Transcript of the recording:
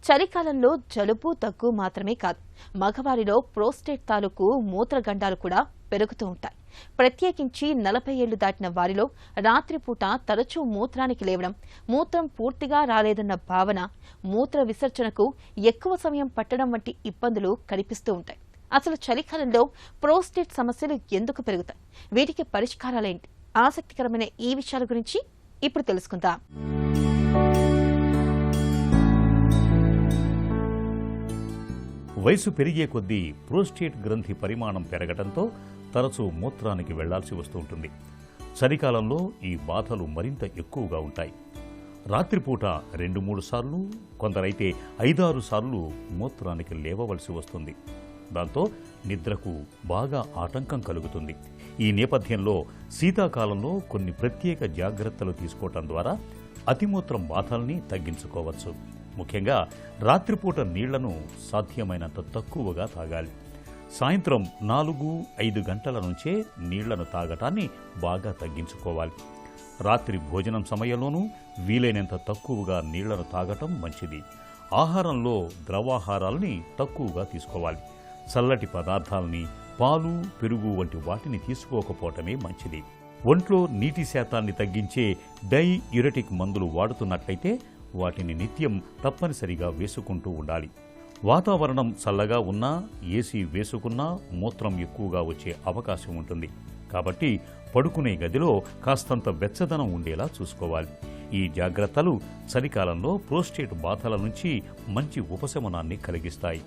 చలికాలంలో జలుబు దగ్గు మాత్రమే కాదు, మగవారిలో ప్రోస్టేట్ తాలూకు మూత్రగండాలు కూడా పెరుగుతూ ఉంటాయి. ప్రత్యేకించి 40 ఏళ్లు దాటిన వారిలో రాత్రిపూట తరచూ మూత్రానికి లేవడం, మూత్రం పూర్తిగా రాలేదన్న భావన, మూత్ర విసర్జనకు ఎక్కువ సమయం పట్టడం వంటి ఇబ్బందులు కనిపిస్తూ ఉంటాయి. అసలు చలికాలంలో ప్రోస్టేట్ సమస్యలు ఎందుకు పెరుగుతాయి? వీటికి పరిష్కారాలేంటి? ఆసక్తికరమైన ఈ విషయాల గురించి ఇప్పుడు తెలుసుకుందాం. వయసు పెరిగే కొద్దీ ప్రోస్టేట్ గ్రంథి పరిమాణం పెరగడంతో తరచూ మూత్రానికి వెళ్లాల్సి వస్తుంటుంది. చలికాలంలో ఈ బాధలు మరింత ఎక్కువగా ఉంటాయి. రాత్రిపూట 2-3 సార్లు, కొందరైతే 5-6 సార్లు మూత్రానికి లేవవలసి వస్తుంది. దాంతో నిద్రకు బాగా ఆటంకం కలుగుతుంది. ఈ నేపథ్యంలో శీతాకాలంలో కొన్ని ప్రత్యేక జాగ్రత్తలు తీసుకోవటం ద్వారా అతిమూత్రం బాధల్ని తగ్గించుకోవచ్చు. ముఖ్యంగా రాత్రిపూట నీళ్లను సాధ్యమైనంత తక్కువగా తాగాలి. సాయంత్రం 4-5 గంటల నుంచే నీళ్లను తాగటాన్ని బాగా తగ్గించుకోవాలి. రాత్రి భోజనం సమయంలోనూ వీలైనంత తక్కువగా నీళ్లను తాగటం మంచిది. ఆహారంలో ద్రవాహారాలని తక్కువగా తీసుకోవాలి. చల్లటి పదార్థాలని, పాలు, పెరుగు వంటి వాటిని తీసుకోకపోవటమే మంచిది. ఒంట్లో నీటి శాతాన్ని తగ్గించే డైయూరెటిక్ మందులు వాడుతున్నట్లయితే వాటిని నిత్యం తప్పనిసరిగా వేసుకుంటూ ఉండాలి. వాతావరణం చల్లగా ఉన్నా, ఏసీ వేసుకున్నా మూత్రం ఎక్కువగా వచ్చే అవకాశం ఉంటుంది. కాబట్టి పడుకునే గదిలో కాస్తంత వెచ్చదనం ఉండేలా చూసుకోవాలి. ఈ జాగ్రత్తలు చలికాలంలో ప్రోస్టేట్ బాధల నుంచి మంచి ఉపశమనాన్ని కలిగిస్తాయి.